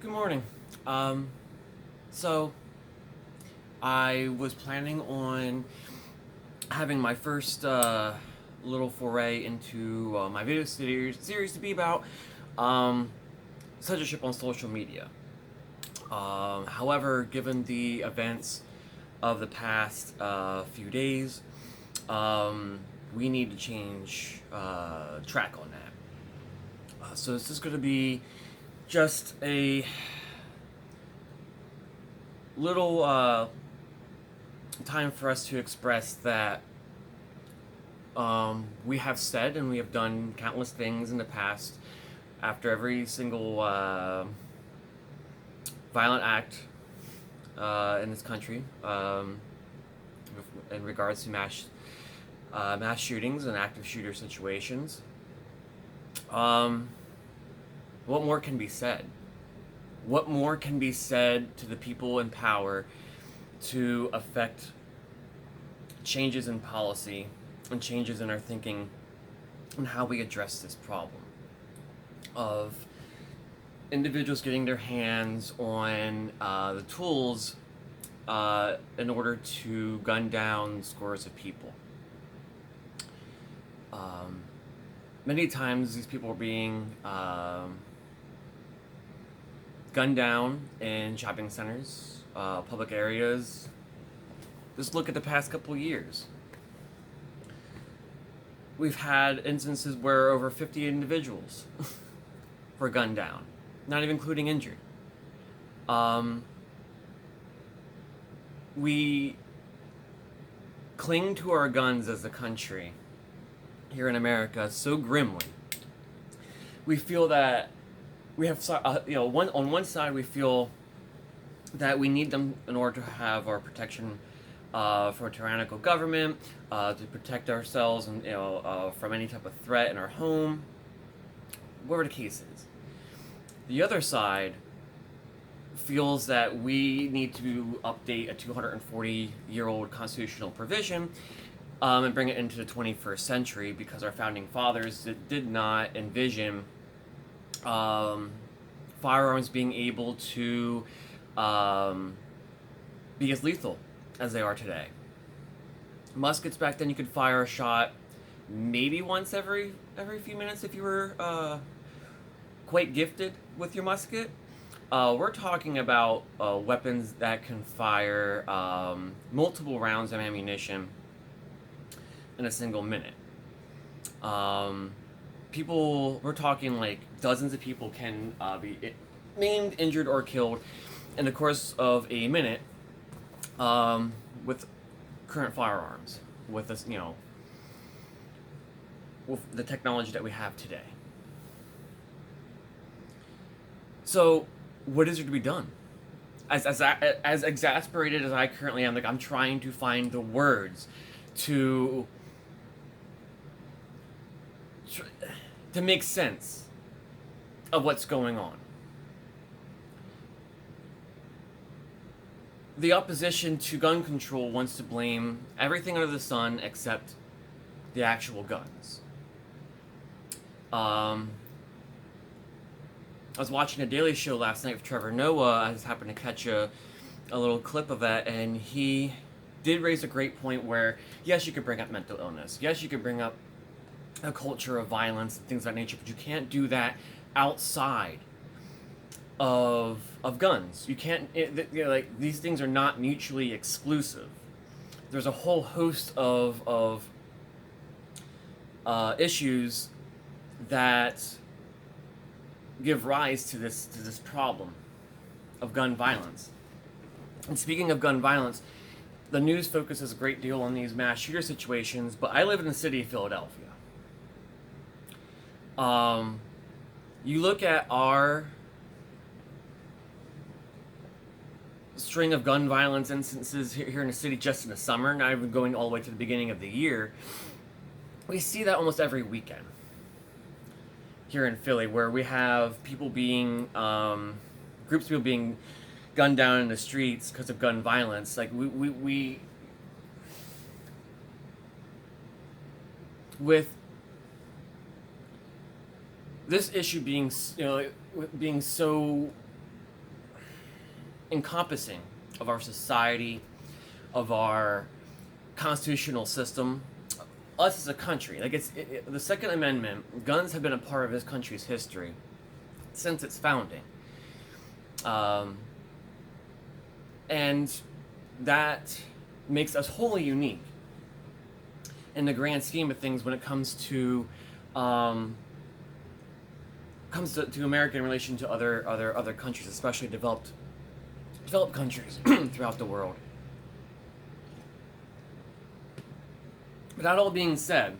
Good morning. Um, so I was planning on having my first little foray into my video series to be about um, censorship on social media. However, given the events of the past few days, um, we need to change track on that. So this is going to be just a little time for us to express that we have said and we have done countless things in the past after every single violent act in this country in regards to mass shootings and active shooter situations. Um, what more can be said? What more can be said to the people in power to affect changes in policy and changes in our thinking and how we address this problem of individuals getting their hands on the tools in order to gun down scores of people. Um, Many times these people are being gunned down in shopping centers, public areas. Just look at the past couple of years. We've had instances where over 50 individuals were gunned down, not even including injured. Um, we cling to our guns as a country here in America so grimly. We feel that we have, on one side we feel that we need them in order to have our protection from a tyrannical government, to protect ourselves and from any type of threat in our home, whatever the case is. The other side feels that we need to update a 240-year-old constitutional provision and bring it into the 21st century because our founding fathers did not envision firearms being able to be as lethal as they are today. Muskets back then, you could fire a shot maybe once every few minutes if you were quite gifted with your musket. We're talking about weapons that can fire multiple rounds of ammunition in a single minute. We're talking like dozens of people can be maimed, injured, or killed in the course of a minute with current firearms, with this, with the technology that we have today. So, what is there to be done? As exasperated as I currently am, like I'm trying to find the words to make sense of what's going on. The opposition to gun control wants to blame everything under the sun except the actual guns. I was watching a Daily Show last night with Trevor Noah. I just happened to catch a little clip of that, and he did raise a great point where, yes, you could bring up mental illness. Yes, you could bring up a culture of violence and things of that nature, but you can't do that outside of guns. You can't, like, these things are not mutually exclusive. There's a whole host of issues that give rise to this problem of gun violence. And speaking of gun violence, the news focuses a great deal on these mass shooter situations, but I live in the city of Philadelphia. You look at our string of gun violence instances here in the city just in the summer, not even going all the way to the beginning of the year, we see that almost every weekend here in Philly, where we have people being, groups of people being gunned down in the streets because of gun violence. Like, we with this issue being, being so encompassing of our society, of our constitutional system, us as a country. Like the Second Amendment, guns have been a part of this country's history since its founding. And that makes us wholly unique in the grand scheme of things when it comes to America in relation to other countries, especially developed countries throughout the world. But that all being said,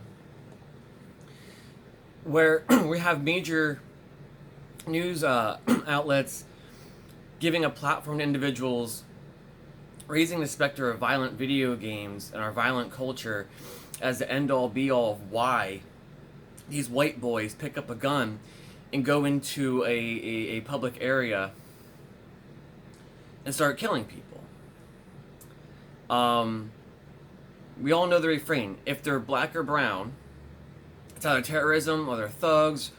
where we have major news outlets giving a platform to individuals, raising the specter of violent video games and our violent culture as the end-all be-all of why these white boys pick up a gun and go into a public area and start killing people. We all know the refrain. If they're black or brown, it's either terrorism or they're thugs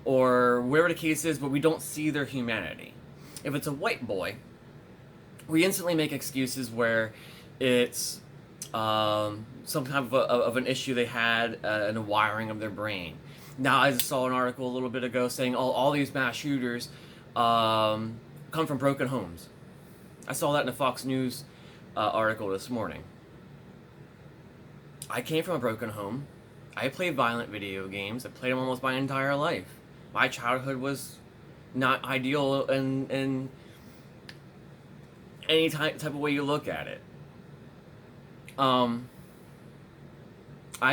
or whatever the case is, but we don't see their humanity. If it's a white boy, we instantly make excuses where it's some kind of an issue they had in the wiring of their brain. Now, I saw an article a little bit ago saying all these mass shooters come from broken homes. I saw that in a Fox News article this morning. I came from a broken home. I played violent video games. I played them almost my entire life. My childhood was not ideal in any type of way you look at it. I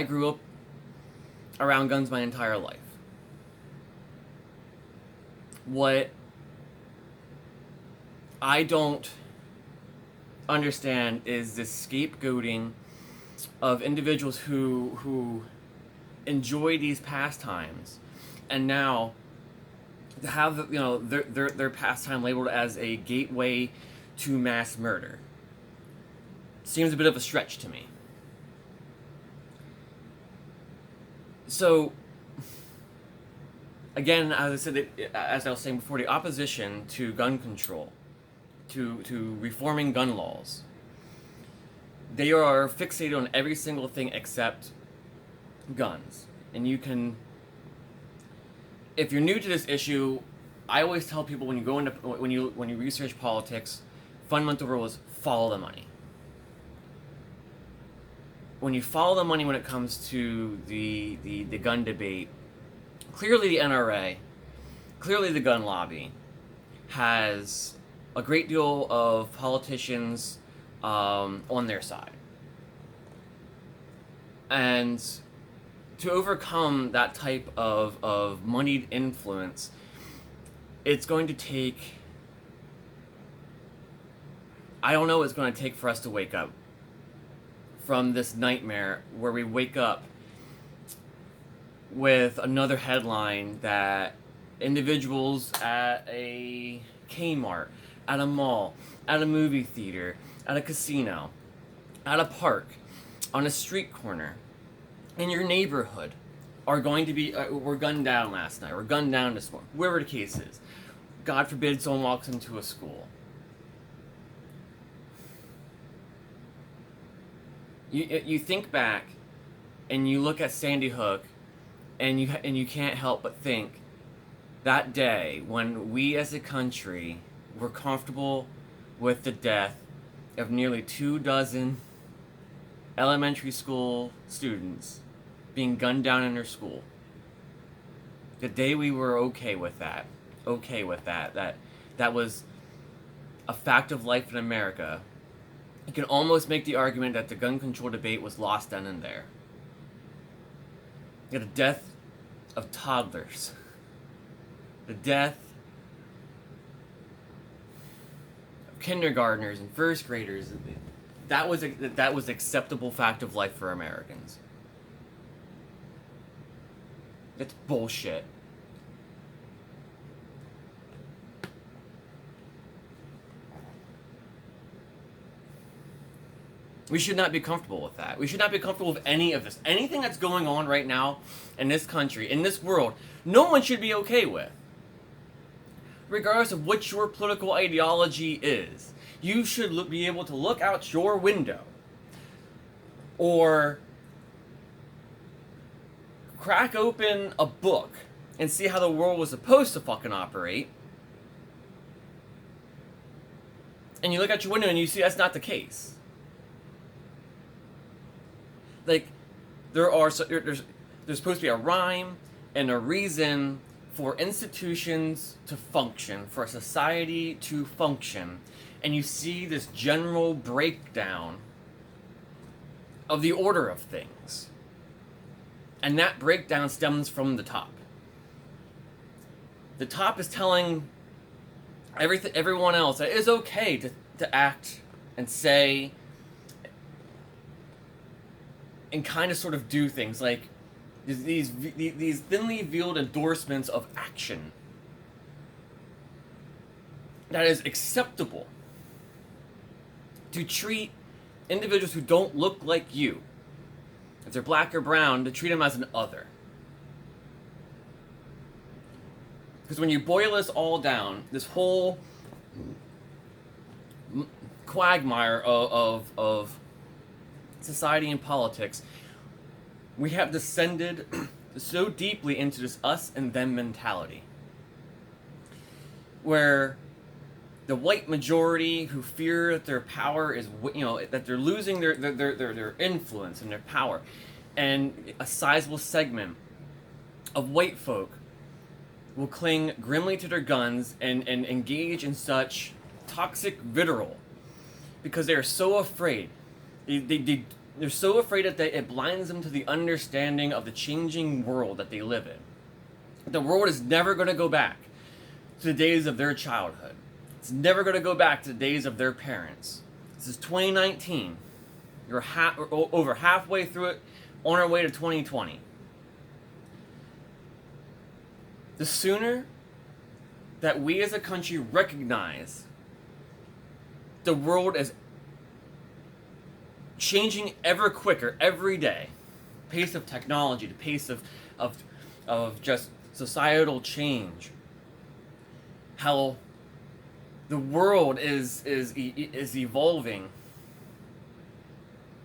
grew up around guns my entire life. What I don't understand is this scapegoating of individuals who enjoy these pastimes, and now to have their pastime labeled as a gateway to mass murder seems a bit of a stretch to me. So, again, as I was saying before, the opposition to gun control, to reforming gun laws, they are fixated on every single thing except guns. And you can, if you're new to this issue, I always tell people when you research politics, fundamental rule is follow the money. When you follow the money when it comes to the gun debate, clearly the NRA, clearly the gun lobby, has a great deal of politicians on their side. And to overcome that type of moneyed influence, it's going to take, I don't know what it's going to take for us to wake up from this nightmare where we wake up with another headline that individuals at a Kmart, at a mall, at a movie theater, at a casino, at a park, on a street corner, in your neighborhood, are going to be, were gunned down last night, or gunned down this morning, wherever the case is. God forbid someone walks into a school. You think back, and you look at Sandy Hook, and you can't help but think that day when we as a country were comfortable with the death of nearly 24 elementary school students being gunned down in their school. The day we were okay with that, that was a fact of life in America. You can almost make the argument that the gun control debate was lost then and there. The death of toddlers, the death of kindergartners and first graders, that was acceptable fact of life for Americans. It's bullshit. We should not be comfortable with that. We should not be comfortable with any of this. Anything that's going on right now in this country, in this world, no one should be okay with. regardless of what your political ideology is. You should be able to look out your window or crack open a book and see how the world was supposed to fucking operate. And you look out your window and you see that's not the case. Like, there's supposed to be a rhyme and a reason for institutions to function, for a society to function, and you see this general breakdown of the order of things. And that breakdown stems from the top. The top is telling everyone else that it is okay to act and say and kind of sort of do things like these thinly veiled endorsements of action that is acceptable to treat individuals who don't look like you, if they're black or brown, to treat them as an other. Because when you boil this all down, this whole quagmire of society and politics, we have descended so deeply into this us and them mentality, where the white majority who fear that their power is, that they're losing their influence and their power, and a sizable segment of white folk will cling grimly to their guns and engage in such toxic vitriol because they are so afraid. They're so afraid that it blinds them to the understanding of the changing world that they live in. The world is never going to go back to the days of their childhood. It's never going to go back to the days of their parents. This is 2019. We're over halfway through it, on our way to 2020. The sooner that we as a country recognize the world as changing ever quicker every day, pace of technology, the pace of just societal change, how the world is evolving,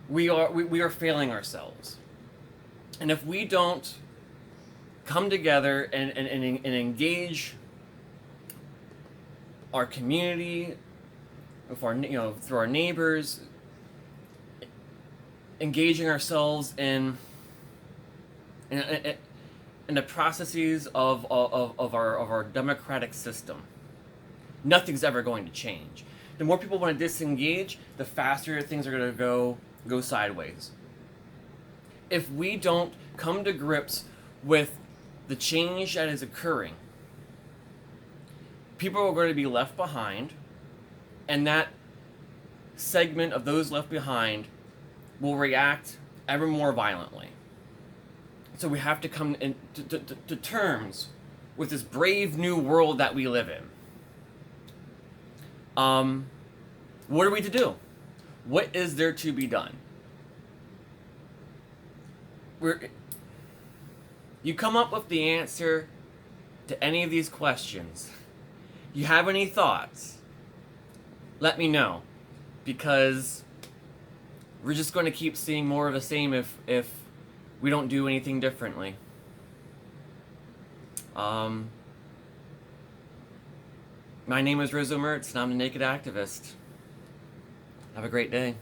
we are failing ourselves. And if we don't come together and engage our community, with our, through our neighbors, engaging ourselves in the processes of our democratic system, nothing's ever going to change. The more people want to disengage, the faster things are going to go sideways. If we don't come to grips with the change that is occurring, people are going to be left behind, and that segment of those left behind will react ever more violently. So we have to come to terms with this brave new world that we live in. What are we to do? What is there to be done? You come up with the answer to any of these questions. You have any thoughts? Let me know, because we're just going to keep seeing more of the same if we don't do anything differently. My name is Rizzo Mertz, and I'm the Naked Activist. Have a great day.